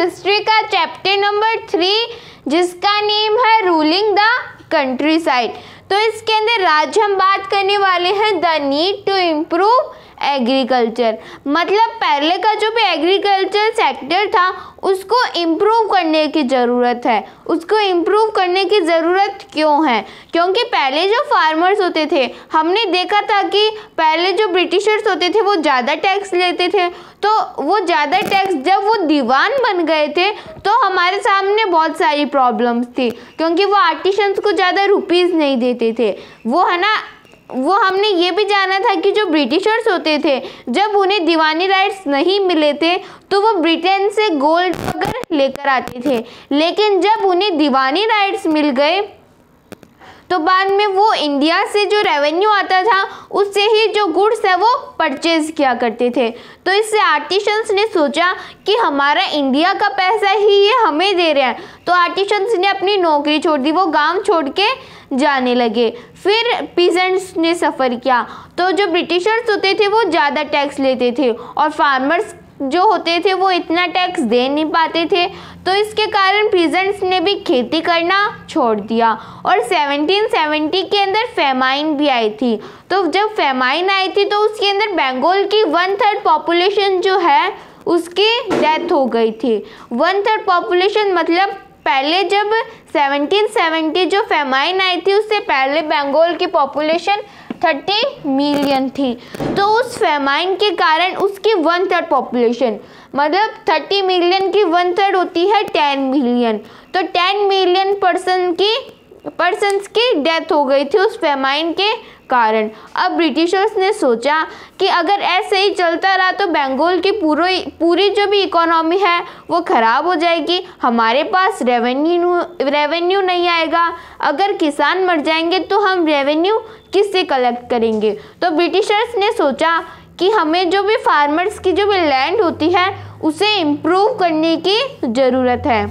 History का chapter number 3 जिसका name है रूलिंग द कंट्री साइड। तो इसके अंदर आज हम बात करने वाले हैं the need to improve agriculture. मतलब पहले का जो भी एग्रीकल्चर सेक्टर था उसको इम्प्रूव करने की ज़रूरत है। उसको इम्प्रूव करने की ज़रूरत क्यों है? क्योंकि पहले जो फार्मर्स होते थे हमने देखा था कि पहले जो ब्रिटिशर्स होते थे वो ज़्यादा टैक्स लेते थे। तो वो ज़्यादा टैक्स जब वो दीवान बन गए थे तो हमारे सामने बहुत सारी प्रॉब्लम्स थी, क्योंकि वो आर्टिशंस को ज़्यादा रुपीज़ नहीं देते थे। वो है ना, वो हमने ये भी जाना था कि जो ब्रिटिशर्स होते थे जब उन्हें दीवानी राइट्स नहीं मिले थे तो वो ब्रिटेन से गोल्ड वगैरह लेकर आते थे, लेकिन जब उन्हें दीवानी राइट्स मिल गए तो बाद में वो इंडिया से जो रेवेन्यू आता था उससे ही जो गुड्स है वो परचेज किया करते थे। तो इससे आर्टिशंस ने सोचा कि हमारा इंडिया का पैसा ही ये हमें दे रहे हैं, तो आर्टिशंस ने अपनी नौकरी छोड़ दी, वो गांव छोड़ के जाने लगे। फिर पीजेंट्स ने सफ़र किया, तो जो ब्रिटिशर्स होते थे वो ज़्यादा टैक्स लेते थे और फार्मर्स जो होते थे वो इतना टैक्स दे नहीं पाते थे। तो इसके कारण पीजेंट्स ने भी खेती करना छोड़ दिया और 1770 के अंदर फेमाइन भी आई थी। तो जब फेमाइन आई थी तो उसके अंदर बंगाल की 1/3 पॉपुलेशन जो है उसकी डेथ हो गई थी। 1/3 पॉपुलेशन मतलब पहले जब 1770 जो फेमाइन आई थी उससे पहले बंगाल की पॉपुलेशन 30 मिलियन थी। तो उस फेमाइन के कारण उसकी 1/3 पॉपुलेशन मतलब 30 मिलियन की 1/3 होती है 10 मिलियन। तो 10 मिलियन पर्सन्स की डेथ हो गई थी उस फेमाइन के कारण। अब ब्रिटिशर्स ने सोचा कि अगर ऐसे ही चलता रहा तो बंगाल की पूरी जो भी इकोनॉमी है वो ख़राब हो जाएगी, हमारे पास रेवेन्यू नहीं आएगा। अगर किसान मर जाएंगे तो हम रेवेन्यू किससे कलेक्ट करेंगे? तो ब्रिटिशर्स ने सोचा कि हमें जो भी फार्मर्स की जो भी लैंड होती है उसे इम्प्रूव करने की ज़रूरत है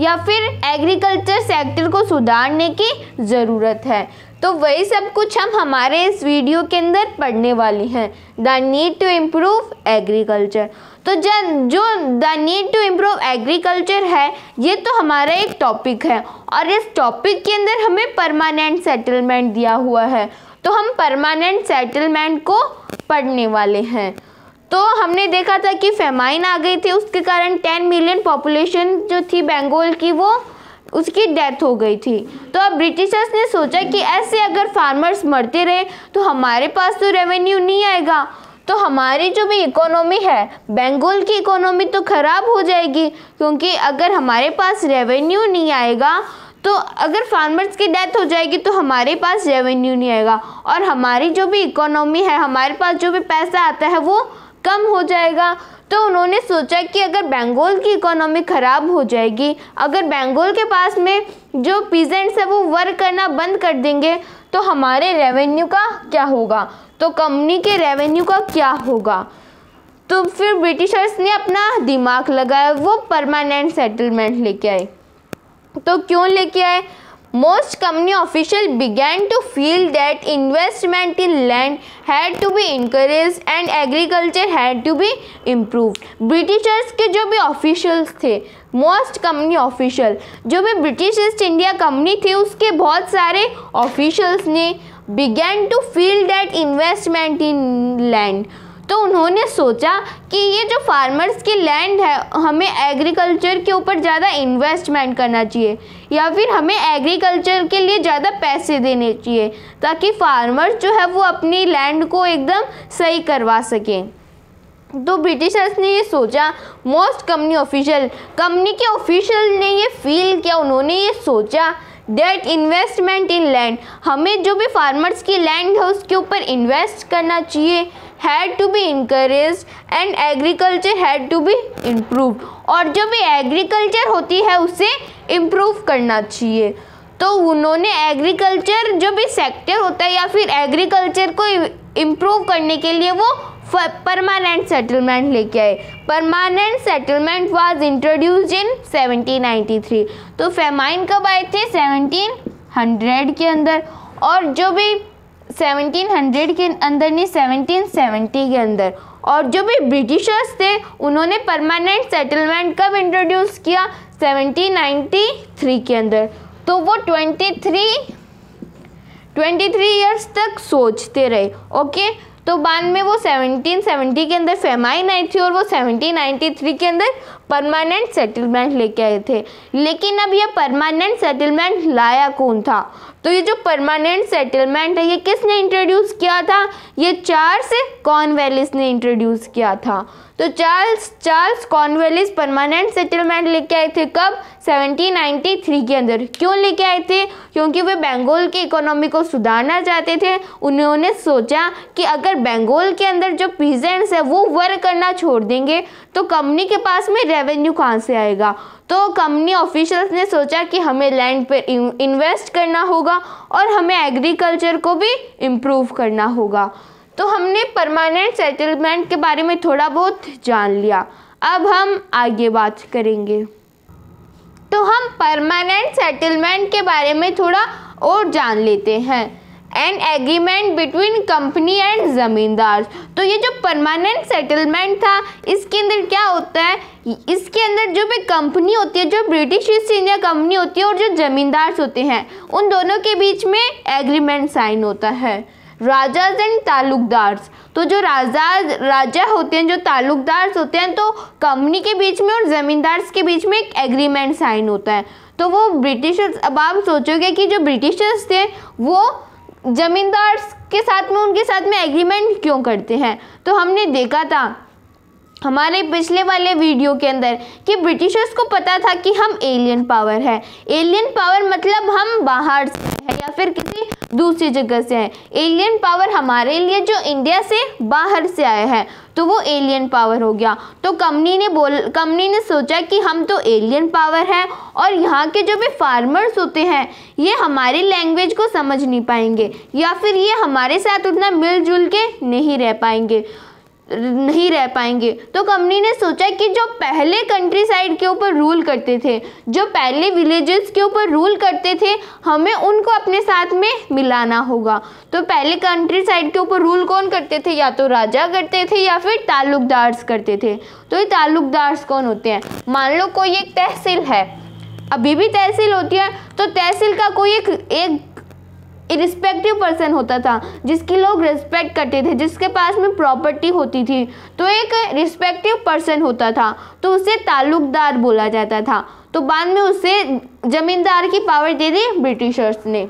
या फिर एग्रीकल्चर सेक्टर को सुधारने की ज़रूरत है। तो वही सब कुछ हम हमारे इस वीडियो के अंदर पढ़ने वाले हैं, the need to improve agriculture. तो जो the need to improve agriculture है ये तो हमारा एक टॉपिक है और इस टॉपिक के अंदर हमें परमानेंट सेटलमेंट दिया हुआ है, तो हम परमानेंट सेटलमेंट को पढ़ने वाले हैं। तो हमने देखा था कि फेमाइन आ गई थी, उसके कारण 10 मिलियन पॉपुलेशन जो थी बंगाल की वो उसकी डेथ हो गई थी। तो अब ब्रिटिशर्स ने सोचा कि ऐसे अगर फार्मर्स मरते रहे तो हमारे पास तो रेवेन्यू नहीं आएगा, तो हमारी जो भी इकोनॉमी है बंगाल की इकोनॉमी तो ख़राब हो जाएगी, क्योंकि अगर हमारे पास रेवेन्यू नहीं आएगा तो अगर फार्मर्स की डेथ हो जाएगी तो हमारे पास रेवेन्यू नहीं आएगा और हमारी जो भी इकोनॉमी है, हमारे पास जो भी पैसा आता है वो कम हो जाएगा। तो उन्होंने सोचा कि अगर बंगाल की इकोनॉमी ख़राब हो जाएगी, अगर बंगाल के पास में जो पीजेंट्स है वो वर्क करना बंद कर देंगे तो हमारे रेवेन्यू का क्या होगा, तो कंपनी के रेवेन्यू का क्या होगा। तो फिर ब्रिटिशर्स ने अपना दिमाग लगाया, वो परमानेंट सेटलमेंट लेके आए। तो क्यों लेके आए? Most company officials began to feel that investment in land had to be encouraged and agriculture had to be improved. Britishers के जो भी ऑफिशियल्स थे, मोस्ट कंपनी ऑफिशियल, जो भी ब्रिटिश ईस्ट इंडिया कंपनी थी उसके बहुत सारे ऑफिशियल्स ने began to feel that investment in land, तो उन्होंने सोचा कि ये जो फार्मर्स की लैंड है हमें एग्रीकल्चर के ऊपर ज़्यादा इन्वेस्टमेंट करना चाहिए या फिर हमें एग्रीकल्चर के लिए ज़्यादा पैसे देने चाहिए ताकि फार्मर्स जो है वो अपनी लैंड को एकदम सही करवा सकें। तो ब्रिटिशर्स ने ये सोचा, मोस्ट कंपनी के ऑफिशियल ने ये फील किया, उन्होंने ये सोचा डेट इन्वेस्टमेंट इन लैंड, हमें जो भी फार्मर्स की लैंड है उसके ऊपर इन्वेस्ट करना चाहिए, had to be encourage and agriculture had to be improve, और जो भी एग्रीकल्चर होती है उसे इम्प्रूव करना चाहिए। तो उन्होंने एग्रीकल्चर जो भी सेक्टर होता है या फिर एग्रीकल्चर को इम्प्रूव करने के लिए वो परमानेंट सेटलमेंट लेके आए। Permanent settlement was introduced in 1793। तो फेमाइन कब आए थे? 1700 के अंदर। और जो भी 1700 के अंदर नहीं, 1770 के अंदर। और जो भी ब्रिटिशर्स थे उन्होंने परमानेंट सेटलमेंट कब इंट्रोड्यूस किया? 1793 के अंदर। तो वो 23 इयर्स तक सोचते रहे। ओके, तो बाद में वो 1770 के अंदर फेमाइन आई थी और वो 1793 के अंदर परमानेंट सेटलमेंट लेके आए थे। लेकिन अब ये परमानेंट सेटलमेंट लाया कौन था? तो ये जो परमानेंट सेटलमेंट है ये किसने इंट्रोड्यूस किया था? ये चार्ल्स कॉर्नवालिस ने इंट्रोड्यूस किया था। तो चार्ल्स कॉर्नवालिस परमानेंट सेटलमेंट लेके आए थे कब? 1793 के अंदर। क्यों लेके आए थे? क्योंकि वे बंगाल की इकोनॉमी को सुधारना चाहते थे। उन्होंने सोचा कि अगर बंगाल के अंदर जो पीजेंट्स है वो वर्क करना छोड़ देंगे तो कंपनी के पास में रेवेन्यू कहाँ से आएगा? तो कंपनी ऑफिशियल्स ने सोचा कि हमें लैंड पर इन्वेस्ट करना होगा और हमें एग्रीकल्चर को भी इम्प्रूव करना होगा। तो हमने परमानेंट सेटलमेंट के बारे में थोड़ा बहुत जान लिया। अब हम आगे बात करेंगे। तो हम परमानेंट सेटलमेंट के बारे में थोड़ा और जान लेते हैं। An agreement between company and ज़मींदार। तो ये जो परमानेंट सेटलमेंट था इसके अंदर क्या होता है? इसके अंदर जो भी कंपनी होती है, जो ब्रिटिश ईस्ट इंडिया कंपनी होती है और जो ज़मींदार होते हैं, उन दोनों के बीच में एग्रीमेंट साइन होता है। राजाज एंड तालुकदार्स। तो जो राजा होते हैं, जो तालुकदार होते हैं, तो कंपनी के बीच में और ज़मींदार के बीच में एक एग्रीमेंट साइन होता है। तो वो ब्रिटिशर्स, अब आप सोचोगे कि जो ब्रिटिशर्स थे वो ज़मींदार के साथ में, उनके साथ में एग्रीमेंट क्यों करते हैं? तो हमने देखा था हमारे पिछले वाले वीडियो के अंदर कि ब्रिटिशर्स को पता था कि हम एलियन पावर है। एलियन पावर मतलब हम बाहर से हैं या फिर किसी दूसरी जगह से हैं। एलियन पावर हमारे लिए जो इंडिया से बाहर से आए हैं तो वो एलियन पावर हो गया। तो कंपनी ने सोचा कि हम तो एलियन पावर है और यहाँ के जो भी फार्मर्स होते हैं ये हमारी लैंग्वेज को समझ नहीं पाएंगे या फिर ये हमारे साथ उतना मिलजुल के नहीं रह पाएंगे। तो कंपनी ने सोचा कि जो पहले कंट्री साइड के ऊपर रूल करते थे, जो पहले विलेजेस के ऊपर रूल करते थे, हमें उनको अपने साथ में मिलाना होगा। तो पहले कंट्री साइड के ऊपर रूल कौन करते थे? या तो राजा करते थे या फिर तालुकदार्स करते थे। तो ये तालुकदार्स कौन होते हैं? मान लो कोई एक तहसील है, अभी भी तहसील होती है, तो तहसील का कोई एक रिस्पेक्टिव पर्सन होता था जिसकी लोग रिस्पेक्ट करते थे, जिसके पास में प्रॉपर्टी होती थी। तो एक रिस्पेक्टिव पर्सन होता था तो उसे तालुकदार बोला जाता था। तो बाद में उसे जमींदार की पावर दे दी ब्रिटिशर्स ने।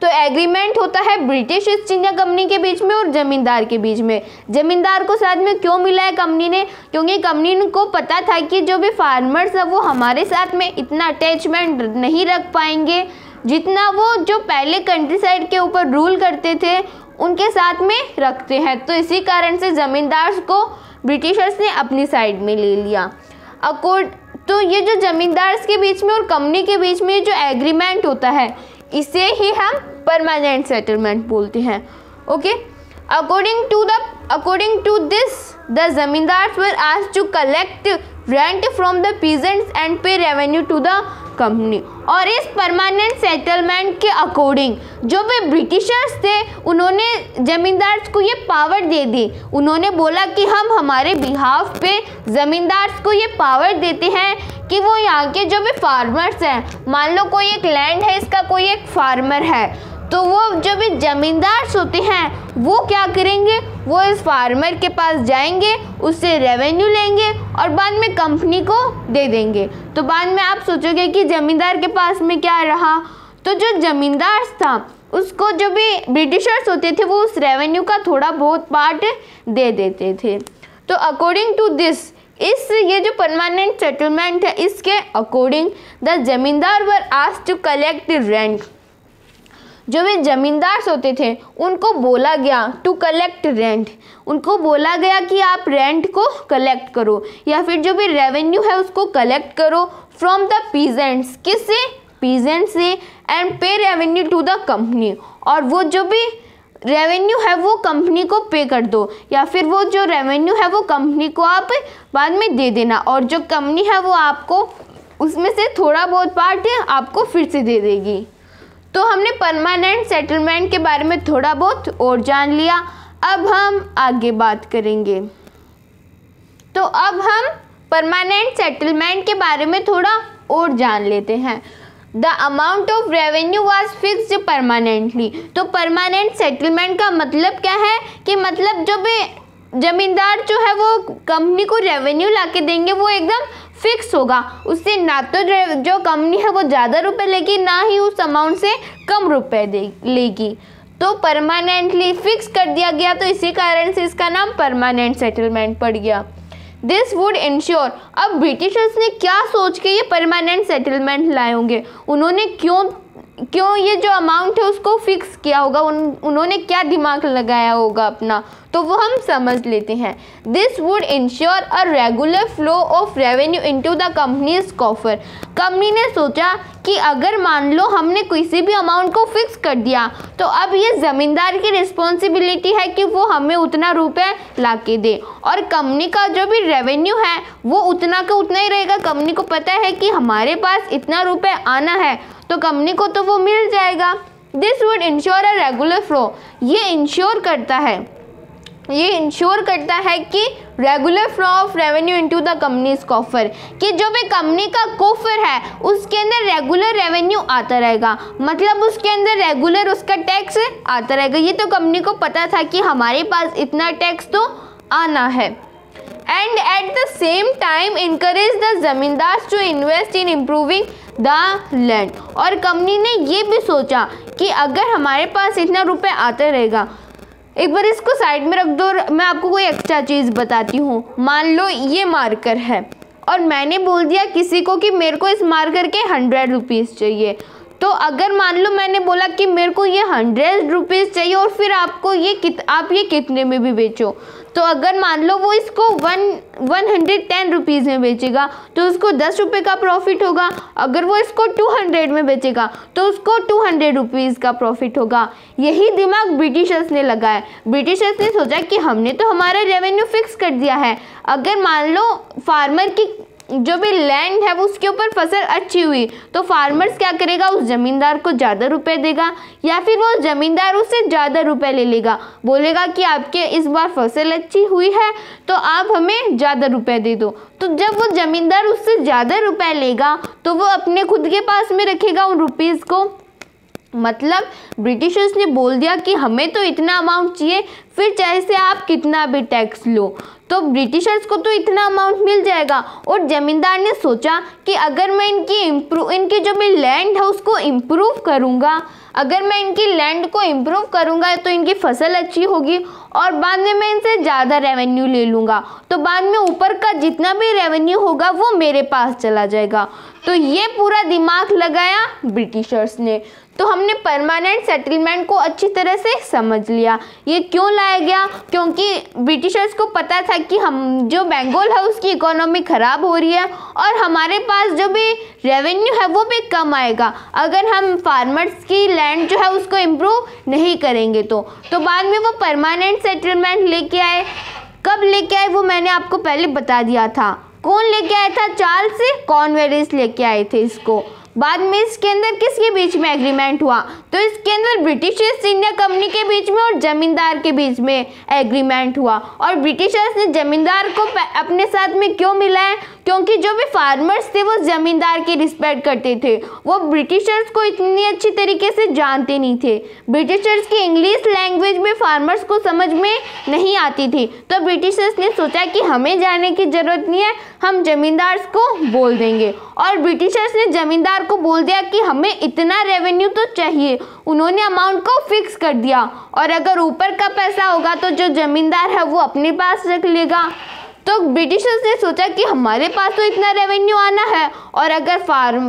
तो एग्रीमेंट होता है ब्रिटिश ईस्ट इंडिया कंपनी के बीच में और जमींदार के बीच में। जमींदार को साथ में क्यों मिला है कंपनी ने? क्योंकि कंपनी को पता था कि जो भी फार्मर्स है वो हमारे साथ में इतना अटैचमेंट नहीं रख पाएंगे जितना वो जो पहले कंट्री साइड के ऊपर रूल करते थे उनके साथ में रखते हैं। तो इसी कारण से ज़मींदार को ब्रिटिशर्स ने अपनी साइड में ले लिया। तो ये जो ज़मींदार के बीच में और कंपनी के बीच में जो एग्रीमेंट होता है इसे ही हम परमानेंट सेटलमेंट बोलते हैं। Okay, according to this the zamindars were asked to collect rent from the peasants and pay revenue to the company. और इस परमानेंट सेटलमेंट के अकॉर्डिंग जो भी ब्रिटिशर्स थे उन्होंने जमींदार को ये पावर दे दी। उन्होंने बोला कि हम हमारे बिहाफ पे जमींदार को ये पावर देते हैं कि वो यहाँ के जो भी फार्मर्स हैं, मान लो कोई एक लैंड है, इसका कोई एक फार्मर है, तो वो जो भी जमींदार होते हैं वो क्या करेंगे? वो इस फार्मर के पास जाएंगे, उससे रेवेन्यू लेंगे और बाद में कंपनी को दे देंगे। तो बाद में आप सोचोगे कि जमींदार के पास में क्या रहा? तो जो जमींदार था उसको जो भी ब्रिटिशर्स होते थे वो उस रेवेन्यू का थोड़ा बहुत पार्ट दे देते थे। तो अकॉर्डिंग टू दिस, ये जो परमानेंट सेटलमेंट है इसके according the zamindar were asked to collect rent. जो भी जमींदार होते थे उनको बोला गया टू कलेक्ट रेंट, उनको बोला गया कि आप रेंट को कलेक्ट करो या फिर जो भी रेवेन्यू है उसको कलेक्ट करो फ्रॉम द पीजेंट्स। किससे? पीजेंट से। And pay revenue to the company, और वो जो भी रेवेन्यू है वो कंपनी को पे कर दो या फिर वो जो रेवेन्यू है वो कंपनी को आप बाद में दे देना और जो कंपनी है वो आपको उसमें से थोड़ा बहुत पार्ट आपको फिर से दे देगी। तो हमने परमानेंट सेटलमेंट के बारे में थोड़ा बहुत और जान लिया। अब हम आगे बात करेंगे। तो अब हम परमानेंट सेटलमेंट के बारे में थोड़ा और जान लेते हैं। The amount of revenue was fixed permanently. तो परमानेंट सेटलमेंट का मतलब क्या है कि मतलब जो भी जमींदार जो है वो कंपनी को रेवेन्यू लाके देंगे वो एकदम फिक्स होगा। उससे ना तो जो कंपनी है वो ज़्यादा रुपए लेगी, ना ही उस अमाउंट से कम रुपए लेगी। तो परमानेंटली फिक्स कर दिया गया, तो इसी कारण से इसका नाम परमानेंट सेटलमेंट पड़ गया। This would ensure. अब ब्रिटिशर्स ने क्या सोच के ये परमानेंट सेटलमेंट लाए होंगे, उन्होंने क्यों ये जो अमाउंट है उसको फिक्स किया होगा, उन्होंने क्या दिमाग लगाया होगा अपना, तो वो हम समझ लेते हैं। This would ensure a regular flow of revenue into the companies coffer. Company ने सोचा कि अगर मान लो हमने किसी भी अमाउंट को फिक्स कर दिया तो अब ये ज़मींदार की रिस्पॉन्सिबिलिटी है कि वो हमें उतना रुपए ला के दे, और कंपनी का जो भी रेवेन्यू है वो उतना का उतना ही रहेगा। कंपनी को पता है कि हमारे पास इतना रुपए आना है तो कंपनी को तो वो मिल जाएगा। This would ensure a regular flow. ये इंश्योर करता है कि regular flow of revenue into the companies coffer, कि जो भी कंपनी का कोफर है उसके अंदर रेगुलर रेवेन्यू आता रहेगा, मतलब उसके अंदर रेगुलर उसका टैक्स आता रहेगा। ये तो कंपनी को पता था कि हमारे पास इतना टैक्स तो आना है। And at the same time encourage the zamindar to invest in improving the land. और कंपनी ने ये भी सोचा कि अगर हमारे पास इतना रुपए आता रहेगा, एक बार इसको साइड में रख दो, मैं आपको कोई एक्स्ट्रा चीज़ बताती हूँ। मान लो ये मार्कर है और मैंने बोल दिया किसी को कि मेरे को इस मार्कर के 100 रुपीज़ चाहिए। तो अगर मान लो मैंने बोला कि मेरे को ये 100 रुपीज़ चाहिए और फिर आपको आप ये कितने में भी बेचो, तो अगर मान लो वो इसको 110 रुपीज़ में बेचेगा तो उसको 10 रुपये का प्रॉफिट होगा। अगर वो इसको 200 में बेचेगा तो उसको 200 रुपीज़ का प्रॉफिट होगा। यही दिमाग ब्रिटिशर्स ने लगाया। ब्रिटिशर्स ने सोचा कि हमने तो हमारा रेवेन्यू फिक्स कर दिया है, अगर मान लो फार्मर की जो भी लैंड है वो उसके ऊपर फसल अच्छी हुई तो फार्मर्स क्या करेगा, उस ज़मींदार को ज़्यादा रुपए देगा, या फिर वो ज़मींदार उससे ज़्यादा रुपए ले लेगा, बोलेगा कि आपके इस बार फसल अच्छी हुई है तो आप हमें ज़्यादा रुपए दे दो। तो जब वो ज़मींदार उससे ज़्यादा रुपए लेगा तो वो अपने खुद के पास में रखेगा उन रुपीज़ को। मतलब ब्रिटिशर्स ने बोल दिया कि हमें तो इतना अमाउंट चाहिए, फिर चाहे से आप कितना भी टैक्स लो, तो ब्रिटिशर्स को तो इतना अमाउंट मिल जाएगा। और ज़मींदार ने सोचा कि अगर मैं इनकी जो भी लैंड है उसको इम्प्रूव करूँगा, अगर मैं इनकी लैंड को इम्प्रूव करूँगा तो इनकी फसल अच्छी होगी और बाद में मैं इनसे ज़्यादा रेवेन्यू ले लूँगा, तो बाद में ऊपर का जितना भी रेवेन्यू होगा वो मेरे पास चला जाएगा। तो ये पूरा दिमाग लगाया ब्रिटिशर्स ने। तो हमने परमानेंट सेटलमेंट को अच्छी तरह से समझ लिया। ये क्यों लाया गया, क्योंकि ब्रिटिशर्स को पता था कि हम जो बंगाल है उसकी इकोनॉमी ख़राब हो रही है और हमारे पास जो भी रेवेन्यू है वो भी कम आएगा अगर हम फार्मर्स की लैंड जो है उसको इम्प्रूव नहीं करेंगे। तो बाद में वो परमानेंट सेटलमेंट लेके आए। कब लेके आए वो मैंने आपको पहले बता दिया था। कौन लेके आया था? चार्ल्स कॉर्नवालिस लेके आए थे इसको। बाद में इसके अंदर किसके बीच में एग्रीमेंट हुआ? तो इसके अंदर ब्रिटिश ईस्ट इंडिया कंपनी के बीच में और जमींदार के बीच में एग्रीमेंट हुआ। और ब्रिटिशर्स ने जमींदार को अपने साथ में क्यों मिलाया? क्योंकि जो भी फार्मर्स थे वो जमींदार की रिस्पेक्ट करते थे, वो ब्रिटिशर्स को इतनी अच्छी तरीके से जानते नहीं थे। ब्रिटिशर्स की इंग्लिश लैंग्वेज में फार्मर्स को समझ में नहीं आती थी, तो ब्रिटिशर्स ने सोचा कि हमें जाने की ज़रूरत नहीं है, हम जमींदार को बोल देंगे। और ब्रिटिशर्स ने जमींदार को बोल दिया कि हमें इतना रेवेन्यू तो चाहिए। उन्होंने अमाउंट को फिक्स कर दिया और अगर ऊपर का पैसा होगा तो जो जमींदार है वो अपने पास रख लेगा। तो ब्रिटिशर्स ने सोचा कि हमारे पास तो इतना रेवेन्यू आना है और अगर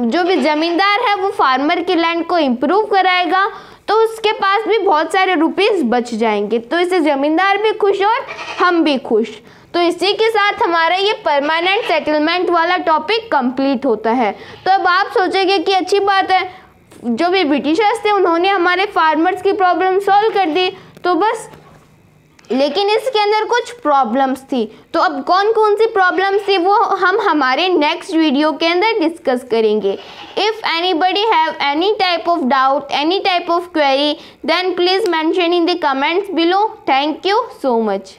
जो भी ज़मींदार है वो फार्मर की लैंड को इम्प्रूव कराएगा तो उसके पास भी बहुत सारे रुपीस बच जाएंगे। तो इससे ज़मींदार भी खुश और हम भी खुश। तो इसी के साथ हमारा ये परमानेंट सेटलमेंट वाला टॉपिक कंप्लीट होता है। तो अब आप सोचेंगे कि अच्छी बात है, जो भी ब्रिटिशर्स थे उन्होंने हमारे फार्मर्स की प्रॉब्लम सॉल्व कर दी, तो बस लेकिन इसके अंदर कुछ प्रॉब्लम्स थी। तो अब कौन कौन सी प्रॉब्लम्स थी वो हम हमारे नेक्स्ट वीडियो के अंदर डिस्कस करेंगे। If anybody have any type of doubt, any type of query, then please mention in the comments below. Thank you so much.